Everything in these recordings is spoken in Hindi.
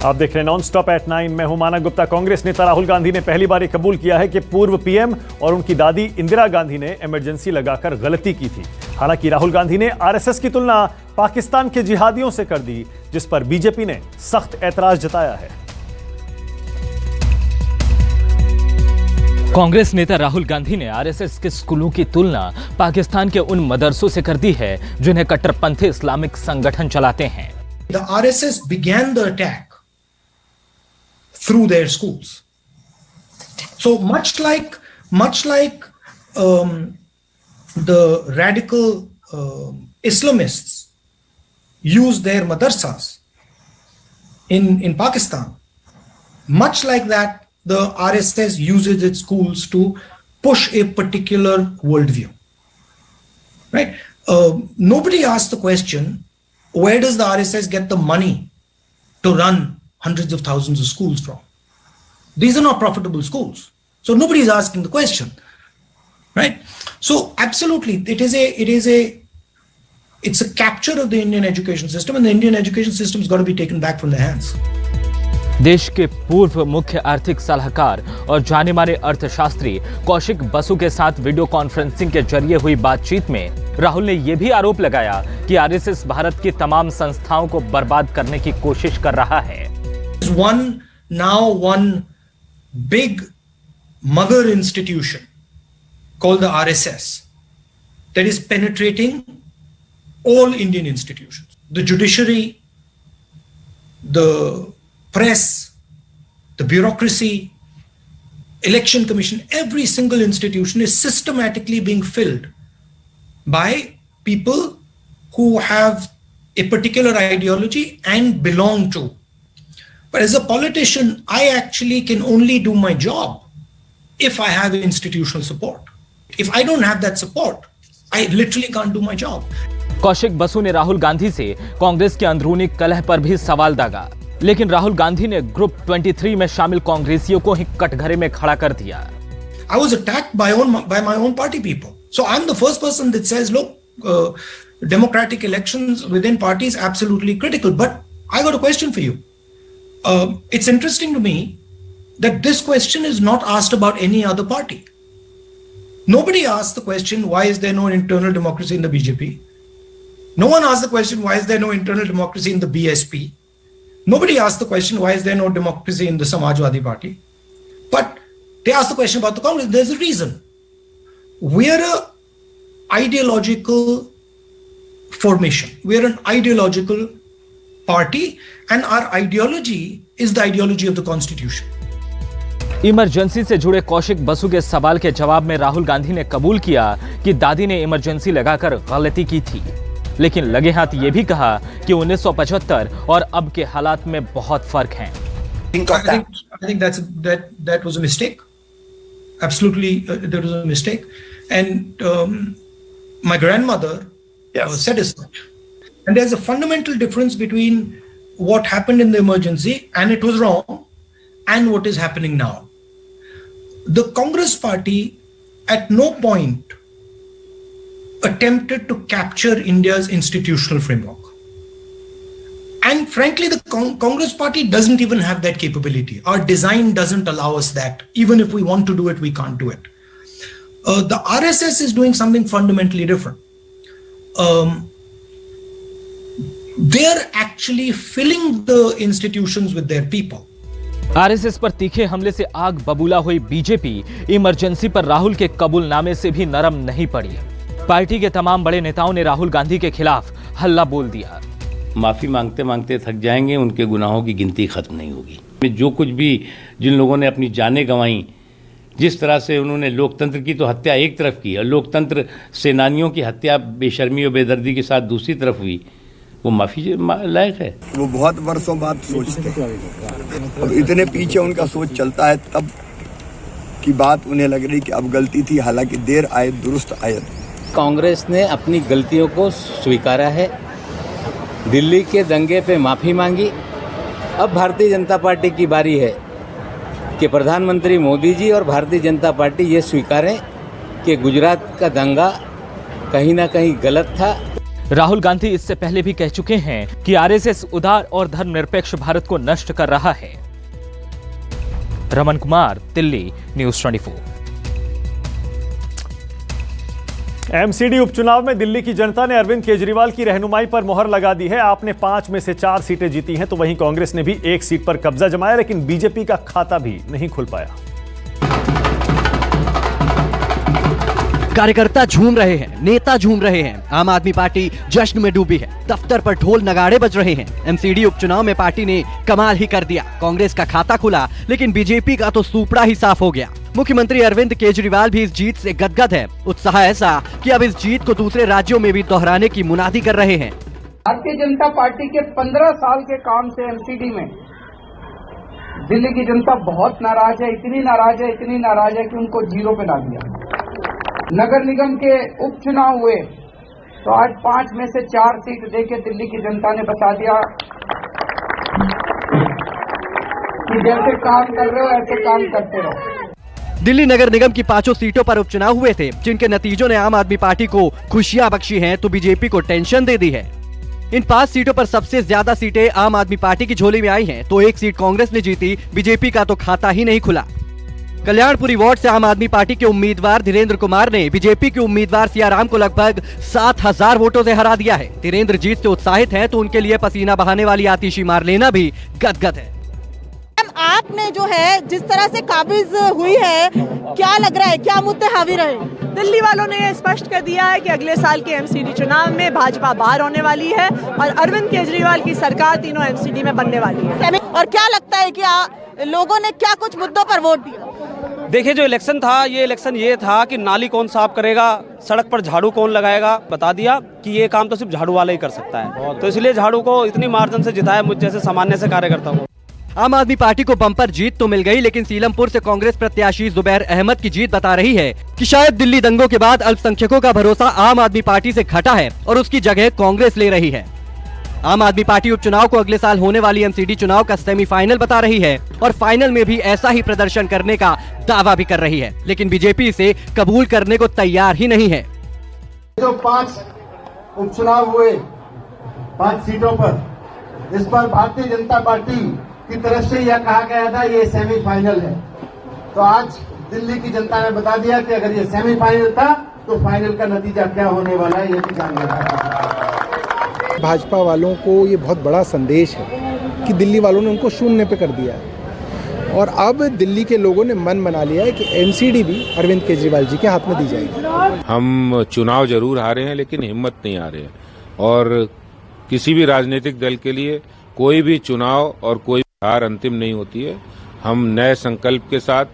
आप देख रहे हैं नॉन स्टॉप एट 9। मैं हूं मानव गुप्ता। कांग्रेस नेता राहुल गांधी ने पहली बार कबूल किया है कि पूर्व पीएम और उनकी दादी इंदिरा गांधी ने इमरजेंसी लगाकर गलती की थी। हालांकि राहुल गांधी ने आरएसएस की तुलना पाकिस्तान के जिहादियों से कर दी, जिस पर बीजेपी ने सख्त ऐतराज जताया है। कांग्रेस नेता राहुल गांधी ने आरएसएस के स्कूलों की तुलना पाकिस्तान के उन मदरसों से कर दी है जिन्हें कट्टरपंथी इस्लामिक संगठन चलाते हैं। The RSS began the attack through their schools. So much like the radical Islamists use their madrasas in Pakistan, much like that, the RSS uses its schools to push a particular worldview. Right? Nobody asked the question, where does the RSS get the money to run hundreds of thousands of schools from? These are not profitable schools. So nobody is asking the question, right? So absolutely, it's a capture of the Indian education system, and the Indian education system has got to be taken back from their hands. देश के पूर्व मुख्य आर्थिक सलाहकार और जाने माने अर्थशास्त्री कौशिक बसु के साथ वीडियो कॉन्फ्रेंसिंग के जरिए हुई बातचीत में राहुल ने यह भी आरोप लगाया कि आरएसएस भारत की तमाम संस्थाओं को बर्बाद करने की कोशिश कर रहा है। One big mother institution called the RSS that is penetrating all Indian institutions, the judiciary, the press, the bureaucracy, election commission, every single institution is systematically being filled by people who have a particular ideology and belong to. But as a politician, I actually can only do my job if I have institutional support. If I don't have that support, I literally can't do my job. Kaushik Basu ने राहुल गांधी से कांग्रेस के अंदरूनी कलह पर भी सवाल दागा, लेकिन राहुल गांधी ने ग्रुप 23 में शामिल कांग्रेसियों को ही कटघरे में खड़ा कर दिया। I was attacked by my own party people. So I'm the first person that says, look, democratic elections within parties absolutely critical. But I got a question for you. It's interesting to me that this question is not asked about any other party. Nobody asked the question, why is there no internal democracy in the BJP? No one asked the question, why is there no internal democracy in the BSP? Nobody asked the question, why is there no democracy in the Samajwadi Party? But they asked the question about the Congress. There's a reason. We're an ideological formation. We're an ideological party, and our ideology is the ideology of the Constitution. Emergency से जुड़े कौशिक बसु के सवाल के जवाब में राहुल गांधी ने कबूल किया कि दादी ने इमरजेंसी लगाकर गलती की थी, लेकिन लगे हाथ ये भी कहा कि 1975 और अब के हालात में बहुत फर्क है। I think that was a mistake. Absolutely, that was a mistake. And my grandmother said as such. And there's a fundamental difference between what happened in the emergency and it was wrong and what is happening now. The Congress party at no point attempted to capture India's institutional framework. And frankly, the Congress party doesn't even have that capability. Our design doesn't allow us that. Even if we want to do it, we can't do it. The RSS is doing something fundamentally different. They're actually filling the institutions with their people. RSS पर तीखे हमले से आग बबूला हुई बीजेपी इमरजेंसी पर राहुल के कबूलनामे से भी नरम नहीं पड़ी। पार्टी के तमाम बड़े नेताओं ने राहुल गांधी के खिलाफ हल्ला बोल दिया। माफी मांगते मांगते थक जाएंगे, उनके गुनाहों की गिनती खत्म नहीं होगी। जो कुछ भी जिन लोगों ने अपनी जानें गंवाई, जिस तरह से उन्होंने लोकतंत्र की तो हत्या एक तरफ की और लोकतंत्र सेनानियों की हत्या बेशर्मी और बेदर्दी के साथ दूसरी तरफ हुई, वो माफी लायक है। वो बहुत वर्षों बाद सोचते हैं, अब इतने पीछे उनका सोच चलता है, तब की बात उन्हें लग रही कि अब गलती थी, हालांकि देर आए दुरुस्त आयत। कांग्रेस ने अपनी गलतियों को स्वीकारा है, दिल्ली के दंगे पे माफ़ी मांगी। अब भारतीय जनता पार्टी की बारी है कि प्रधानमंत्री मोदी जी और भारतीय जनता पार्टी ये स्वीकारें कि गुजरात का दंगा कहीं ना कहीं गलत था। राहुल गांधी इससे पहले भी कह चुके हैं कि आरएसएस उदार और धर्मनिरपेक्ष भारत को नष्ट कर रहा है। रमन कुमार, दिल्ली, न्यूज़ 24। एमसीडी उपचुनाव में दिल्ली की जनता ने अरविंद केजरीवाल की रहनुमाई पर मोहर लगा दी है। आपने 5 में से 4 सीटें जीती हैं, तो वहीं कांग्रेस ने भी 1 सीट पर कब्जा जमाया, लेकिन बीजेपी का खाता भी नहीं खुल पाया। कार्यकर्ता झूम रहे हैं, नेता झूम रहे हैं, आम आदमी पार्टी जश्न में डूबी है, दफ्तर पर ढोल नगाड़े बज रहे हैं। एमसीडी उपचुनाव में पार्टी ने कमाल ही कर दिया। कांग्रेस का खाता खुला, लेकिन बीजेपी का तो सूपड़ा ही साफ हो गया। मुख्यमंत्री अरविंद केजरीवाल भी इस जीत से गदगद है। उत्साह ऐसा कि अब इस जीत को दूसरे राज्यों में भी दोहराने की मुनादी कर रहे हैं। भारतीय जनता पार्टी के 15 साल के काम से एमसीडी में दिल्ली की जनता बहुत नाराज है, इतनी नाराज है कि उनको 0 पे ला दिया। नगर निगम के उपचुनाव हुए तो आज 5 में से 4 सीट देके दिल्ली की जनता ने बता दिया कि जैसे काम कर रहे हो ऐसे काम करते रहो। दिल्ली नगर निगम की 5 सीटों पर उपचुनाव हुए थे, जिनके नतीजों ने आम आदमी पार्टी को खुशियां बख्शी हैं, तो बीजेपी को टेंशन दे दी है। इन 5 सीटों पर सबसे ज्यादा सीटें आम आदमी पार्टी की झोली में आई हैं, तो 1 सीट कांग्रेस ने जीती। बीजेपी का तो खाता ही नहीं खुला। कल्याणपुरी वार्ड से आम आदमी पार्टी के उम्मीदवार धीरेन्द्र कुमार ने बीजेपी के उम्मीदवार सियाराम को लगभग 7000 वोटों से हरा दिया है। धीरेन्द्र जीत से उत्साहित हैं, तो उनके लिए पसीना बहाने वाली आतिशी मारलेना भी गदगद है। आपने जो है जिस तरह से काबिज हुई है, क्या लग रहा है, क्या मुद्दे हावी रहे? दिल्ली वालों ने स्पष्ट कर दिया है कि अगले साल के एमसीडी चुनाव में भाजपा बाहर होने वाली है और अरविंद केजरीवाल की सरकार तीनों एमसीडी में बनने वाली है। और क्या लगता है कि लोगों ने क्या कुछ मुद्दों पर वोट दिया? देखिए, जो इलेक्शन था, ये इलेक्शन ये था कि नाली कौन साफ करेगा, सड़क पर झाड़ू कौन लगाएगा। बता दिया कि ये काम तो सिर्फ झाड़ू वाला ही कर सकता है, तो इसलिए झाड़ू को इतनी मार्जिन से जिताया मुझ जैसे सामान्य से कार्यकर्ता को। आम आदमी पार्टी को बम्पर जीत तो मिल गई, लेकिन सीलमपुर से कांग्रेस प्रत्याशी जुबैर अहमद की जीत बता रही है कि शायद दिल्ली दंगों के बाद अल्पसंख्यकों का भरोसा आम आदमी पार्टी से घटा है और उसकी जगह कांग्रेस ले रही है। आम आदमी पार्टी उपचुनाव को अगले साल होने वाली एमसीडी चुनाव का सेमीफाइनल बता रही है और फाइनल में भी ऐसा ही प्रदर्शन करने का दावा भी कर रही है, लेकिन बीजेपी इसे कबूल करने को तैयार ही नहीं है। जो 5 उपचुनाव हुए 5 सीटों पर, इस पर भारतीय जनता पार्टी की तरफ से यह कहा गया था ये सेमीफाइनल है, तो आज दिल्ली की जनता ने बता दिया कि अगर ये सेमीफाइनल था तो फाइनल का नतीजा क्या होने वाला है ये भी जान लिया। भाजपा वालों को ये बहुत बड़ा संदेश है कि दिल्ली वालों ने उनको शून्य पे कर दिया है और अब दिल्ली के लोगों ने मन बना लिया है कि एमसीडी भी अरविंद केजरीवाल जी के हाथ में दी जाएगी। हम चुनाव जरूर हारे हैं, लेकिन हिम्मत नहीं हारे हैं और किसी भी राजनीतिक दल के लिए कोई भी चुनाव और कोई हार अंतिम नहीं होती है। हम नए संकल्प के साथ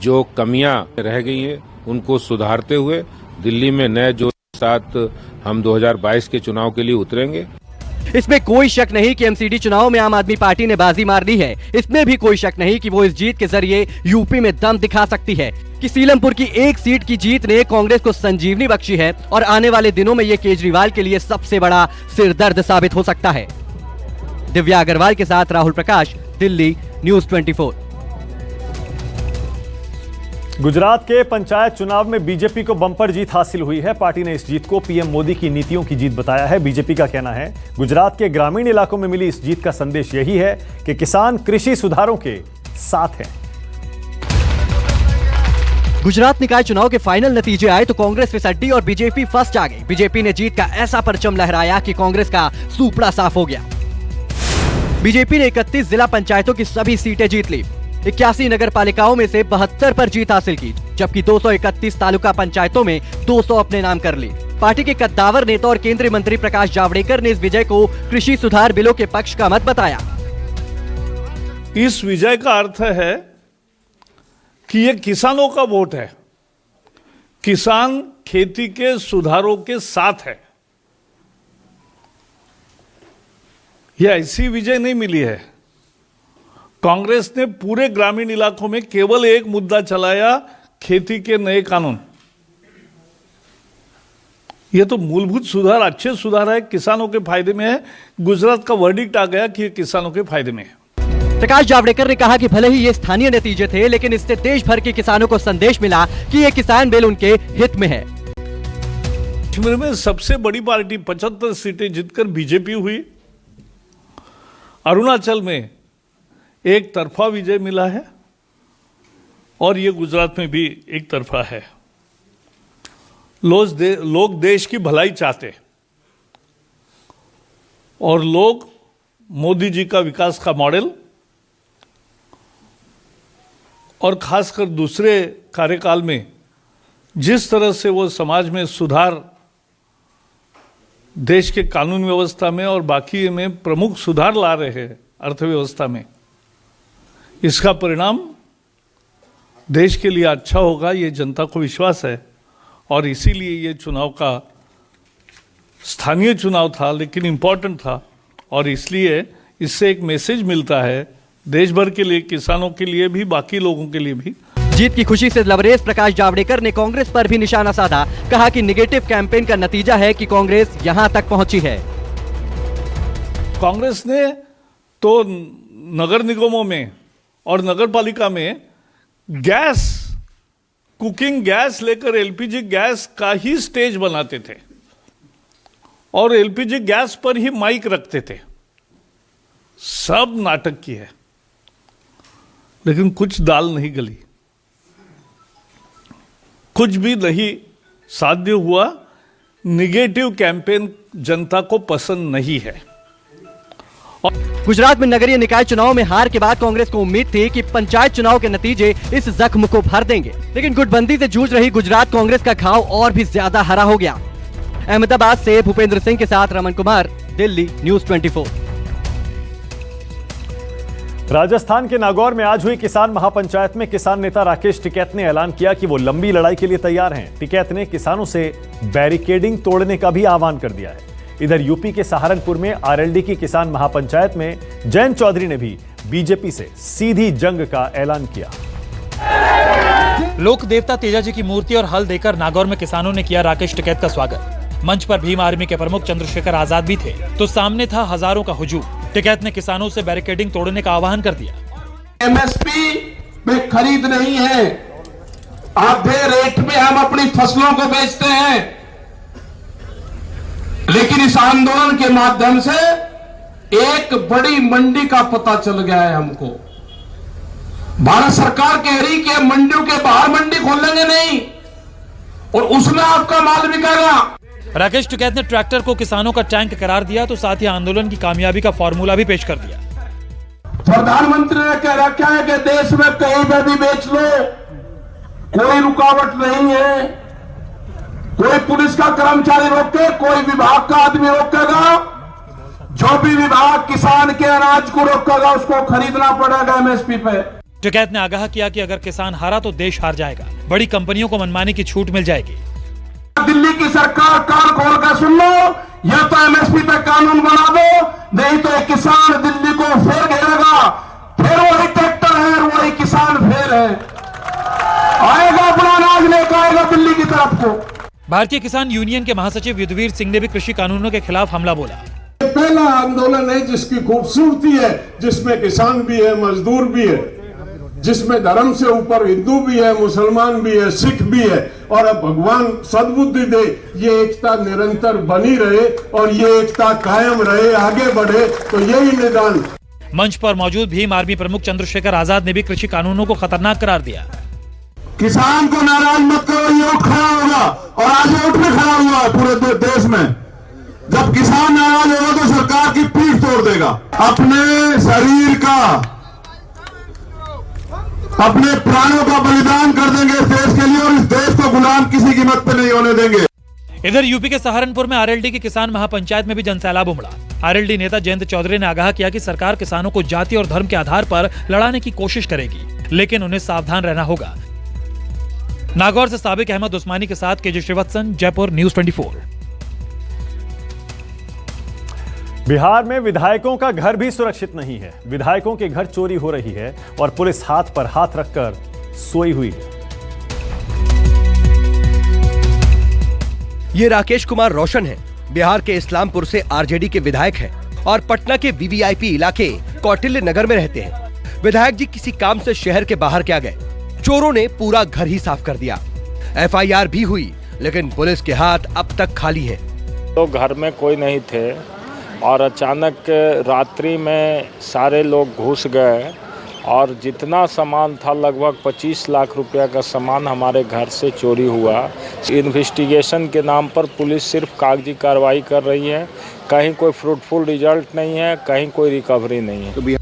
जो कमियां रह गई हैं उनको सुधारते हुए दिल्ली में नए जोश के साथ हम 2022 के चुनाव के लिए उतरेंगे। इसमें कोई शक नहीं कि एमसीडी चुनाव में आम आदमी पार्टी ने बाजी मार ली है। इसमें भी कोई शक नहीं कि वो इस जीत के जरिए यूपी में दम दिखा सकती है कि सीलमपुर की 1 सीट की जीत ने कांग्रेस को संजीवनी बख्शी है और आने वाले दिनों में ये केजरीवाल के लिए सबसे बड़ा सिरदर्द साबित हो सकता है। दिव्या अग्रवाल के साथ राहुल प्रकाश, दिल्ली, न्यूज़ 24। गुजरात के पंचायत चुनाव में बीजेपी को बम्पर जीत हासिल हुई है। पार्टी ने इस जीत को पीएम मोदी की नीतियों की जीत बताया है। बीजेपी का कहना है गुजरात के ग्रामीण इलाकों में मिली इस जीत का संदेश यही है कि किसान कृषि सुधारों के साथ हैं। गुजरात निकाय चुनाव के फाइनल नतीजे आए तो कांग्रेस फिसड्डी और बीजेपी फर्स्ट आ गई। बीजेपी ने जीत का ऐसा परचम लहराया कि कांग्रेस का सूपड़ा साफ हो गया। बीजेपी ने 31 जिला पंचायतों की सभी सीटें जीत ली। 81 नगर पालिकाओं में से 72 पर जीत हासिल की, जबकि 231 तालुका पंचायतों में 200 अपने नाम कर ली। पार्टी के कद्दावर नेता और केंद्रीय मंत्री प्रकाश जावड़ेकर ने इस विजय को कृषि सुधार बिलों के पक्ष का मत बताया। इस विजय का अर्थ है कि ये किसानों का वोट है, किसान खेती के सुधारों के साथ है। यह ऐसी विजय नहीं मिली है। कांग्रेस ने पूरे ग्रामीण इलाकों में केवल एक मुद्दा चलाया, खेती के नए कानून। यह तो मूलभूत सुधार, अच्छे सुधार है, किसानों के फायदे में है। गुजरात का वर्डिक्ट आ गया कि यह किसानों के फायदे में है। प्रकाश जावड़ेकर ने कहा कि भले ही ये स्थानीय नतीजे थे, लेकिन इससे देश भर के किसानों को संदेश मिला कि ये किसान बिल उनके हित में है। कश्मीर में सबसे बड़ी पार्टी 75 सीटें जीतकर बीजेपी हुई। अरुणाचल में एक तरफा विजय मिला है और ये गुजरात में भी एक तरफा है। लोग देश की भलाई चाहते और लोग मोदी जी का विकास का मॉडल और खासकर दूसरे कार्यकाल में जिस तरह से वो समाज में सुधार, देश के कानून व्यवस्था में और बाकी में प्रमुख सुधार ला रहे हैं अर्थव्यवस्था में, इसका परिणाम देश के लिए अच्छा होगा, ये जनता को विश्वास है। और इसीलिए ये चुनाव का स्थानीय चुनाव था लेकिन इम्पोर्टेंट था और इसलिए इससे एक मैसेज मिलता है देश भर के लिए, किसानों के लिए भी, बाकी लोगों के लिए भी। जीत की खुशी से लबरेज प्रकाश जावड़ेकर ने कांग्रेस पर भी निशाना साधा। कहा कि निगेटिव कैंपेन का नतीजा है कि कांग्रेस यहां तक पहुंची है। कांग्रेस ने तो नगर निगमों में और नगर पालिका में गैस, कुकिंग गैस लेकर एलपीजी गैस का ही स्टेज बनाते थे और एलपीजी गैस पर ही माइक रखते थे। सब नाटक की है लेकिन कुछ दाल नहीं गली, कुछ भी नहीं साध्य हुआ। निगेटिव कैंपेन जनता को पसंद नहीं है। गुजरात में नगरीय निकाय चुनाव में हार के बाद कांग्रेस को उम्मीद थी कि पंचायत चुनाव के नतीजे इस जख्म को भर देंगे, लेकिन गुटबंदी से जूझ रही गुजरात कांग्रेस का घाव और भी ज्यादा हरा हो गया। अहमदाबाद से भूपेंद्र सिंह के साथ रमन कुमार, दिल्ली न्यूज़ 24। राजस्थान के नागौर में आज हुई किसान महापंचायत में किसान नेता राकेश टिकैत ने ऐलान किया कि वो लंबी लड़ाई के लिए तैयार हैं। टिकैत ने किसानों से बैरिकेडिंग तोड़ने का भी आह्वान कर दिया है। इधर यूपी के सहारनपुर में आरएलडी की किसान महापंचायत में जयंत चौधरी ने भी बीजेपी से सीधी जंग का ऐलान किया। लोक देवता तेजाजी की मूर्ति और हल देकर नागौर में किसानों ने किया राकेश टिकैत का स्वागत। मंच पर भीम आर्मी के प्रमुख चंद्रशेखर आजाद भी थे तो सामने था हजारों का हुजूम। टिकैत ने किसानों से बैरिकेडिंग तोड़ने का आह्वान कर दिया। एमएसपी में खरीद नहीं है, आधे रेट में हम अपनी फसलों को बेचते हैं, लेकिन इस आंदोलन के माध्यम से एक बड़ी मंडी का पता चल गया है हमको। भारत सरकार कह रही कि मंडियों के बाहर मंडी खोलेंगे नहीं और उसमें आपका माल बिकेगा। राकेश टिकैत ने ट्रैक्टर को किसानों का टैंक करार दिया तो साथ ही आंदोलन की कामयाबी का फॉर्मूला भी पेश कर दिया। प्रधानमंत्री ने कह रखा है कि देश में कहीं पर भी बेच लो, कोई रुकावट नहीं है, कोई पुलिस का कर्मचारी रोके, कोई विभाग का आदमी रोकेगा, जो भी विभाग किसान के अनाज को रोकेगा उसको खरीदना पड़ेगा एमएसपी पे। टिकैत ने आगाह किया कि अगर किसान हारा तो देश हार जाएगा, बड़ी कंपनियों को मनमानी की छूट मिल जाएगी। दिल्ली की सरकार कान खोल कर सुन लो, या तो एमएसपी पे कानून बना दो, नहीं तो एक किसान दिल्ली को फिर घेरेगा, फिर वही ट्रैक्टर है, वही किसान फिर है, आएगा अपना अनाज लेकर आएगा दिल्ली की तरफ को। भारतीय किसान यूनियन के महासचिव युद्धवीर सिंह ने भी कृषि कानूनों के खिलाफ हमला बोला। पहला आंदोलन है जिसकी खूबसूरती है, जिसमें किसान भी है, मजदूर भी है, जिसमें धर्म से ऊपर हिंदू भी है, मुसलमान भी है, सिख भी है, और अब भगवान सद्बुद्धि दे ये एकता निरंतर बनी रहे और ये एकता कायम रहे, आगे बढ़े, तो यही निदान। मंच पर मौजूद भीम आर्मी प्रमुख चंद्रशेखर आजाद ने भी कृषि कानूनों को खतरनाक करार दिया। किसान को नाराज मत करो, ये उठ खड़ा होगा और आज ये उठ के खड़ा हुआ है पूरे देश में। जब किसान नाराज होगा तो सरकार की पीठ तोड़ देगा। अपने शरीर का, अपने प्राणों का बलिदान कर देंगे इस देश के लिए और इस देश को गुलाम किसी कीमत पे नहीं होने देंगे। इधर यूपी के सहारनपुर में आरएलडी की किसान महापंचायत में भी जनसैलाब उमड़ा। आरएलडी नेता जयंत चौधरी ने आगाह किया कि सरकार किसानों को जाति और धर्म के आधार पर लड़ाने की कोशिश करेगी, लेकिन उन्हें सावधान रहना होगा। नागौर से साबिक अहमद उस्मानी के साथ केजे श्रीवत्सन, जयपुर न्यूज़ 24। बिहार में विधायकों का घर भी सुरक्षित नहीं है। विधायकों के घर चोरी हो रही है और पुलिस हाथ पर हाथ रखकर सोई हुई है। ये राकेश कुमार रोशन है, बिहार के इस्लामपुर से आरजेडी के विधायक हैं और पटना के वीवीआईपी इलाके कौटिल्य नगर में रहते हैं। विधायक जी किसी काम से शहर के बाहर क्या गए, चोरों ने पूरा घर ही साफ कर दिया। एफआईआर भी हुई लेकिन पुलिस के हाथ अब तक खाली हैं। तो घर में कोई नहीं थे और अचानक रात्रि में सारे लोग घुस गए और जितना सामान था लगभग 25 लाख रुपया का सामान हमारे घर से चोरी हुआ। इन्वेस्टिगेशन के नाम पर पुलिस सिर्फ कागजी कार्रवाई कर रही है, कहीं कोई फ्रूटफुल रिजल्ट नहीं है, कहीं कोई रिकवरी नहीं है।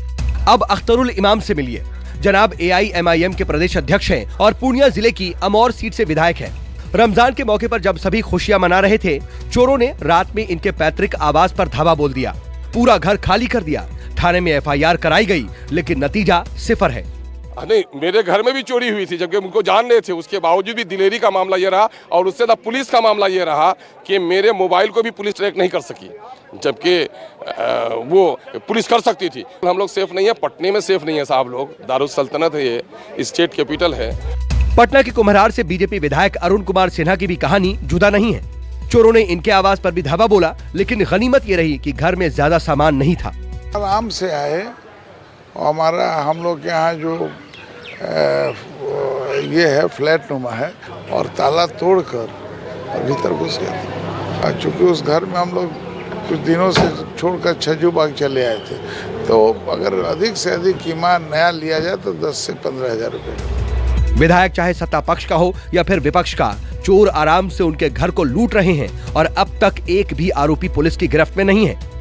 अब अख्तरुल इमाम से मिलिए। जनाब AIMIM के प्रदेश अध्यक्ष हैं और पूर्णिया जिले की अमौर सीट से विधायक हैं। रमजान के मौके पर जब सभी खुशियां मना रहे थे, चोरों ने रात में इनके पैतृक आवास पर धावा बोल दिया, पूरा घर खाली कर दिया। थाने में FIR कराई गई, लेकिन नतीजा सिफर है। नहीं, मेरे घर में भी चोरी हुई थी, जबकि उनको जान रहे थे, उसके बावजूद भी दिलेरी का मामला ये रहा और उससे ज्यादा पुलिस का मामला ये रहा कि मेरे मोबाइल को भी पुलिस ट्रैक नहीं कर सकी, जबकि वो पुलिस कर सकती थी। हम लोग सेफ नहीं है, पटने में सेफ नहीं है साहब लोग। दारुस सल्तनत है, ये स्टेट कैपिटल है। पटना के कुम्हरार से बीजेपी विधायक अरुण कुमार सिन्हा की भी कहानी जुदा नहीं है। चोरों ने इनके आवास पर भी धावा बोला, लेकिन गनीमत ये रही कि घर में ज्यादा सामान नहीं था। आराम से आए और हमारा हम लोग के यहाँ जो ये है फ्लैट नुमा है और ताला तोड़कर भीतर घुस गए। चूँकि उस घर में हम लोग कुछ दिनों से छोड़कर छज्जू बाग चले आए थे, तो अगर अधिक से अधिक कीमत नया लिया जाए तो 10 से 15 हज़ार रुपये। विधायक चाहे सत्ता पक्ष का हो या फिर विपक्ष का, चोर आराम से उनके घर को लूट रहे हैं और अब तक एक भी आरोपी पुलिस की गिरफ्त में नहीं है।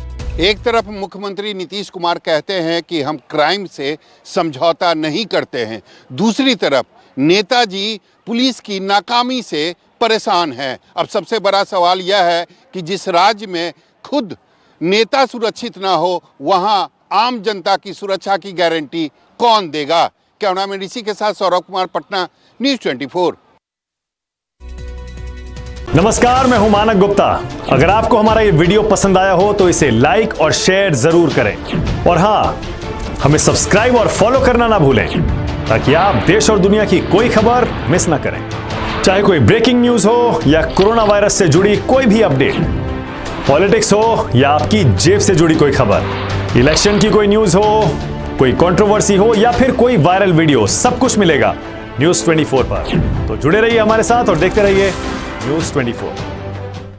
एक तरफ मुख्यमंत्री नीतीश कुमार कहते हैं कि हम क्राइम से समझौता नहीं करते हैं, दूसरी तरफ नेताजी पुलिस की नाकामी से परेशान हैं। अब सबसे बड़ा सवाल यह है कि जिस राज्य में खुद नेता सुरक्षित ना हो, वहां आम जनता की सुरक्षा की गारंटी कौन देगा? कैमरा मैन ऋषि के साथ सौरभ कुमार, पटना, न्यूज़ 24। नमस्कार, मैं हूं मानक गुप्ता। अगर आपको हमारा ये वीडियो पसंद आया हो तो इसे लाइक और शेयर जरूर करें और हाँ, हमें सब्सक्राइब और फॉलो करना ना भूलें ताकि आप देश और दुनिया की कोई खबर मिस ना करें। चाहे कोई ब्रेकिंग न्यूज हो या कोरोना वायरस से जुड़ी कोई भी अपडेट, पॉलिटिक्स हो या आपकी जेब से जुड़ी कोई खबर, इलेक्शन की कोई न्यूज हो, कोई कंट्रोवर्सी हो या फिर कोई वायरल वीडियो, सब कुछ मिलेगा न्यूज़ 24 पर। तो जुड़े रहिए हमारे साथ और देखते रहिए न्यूज़ 24।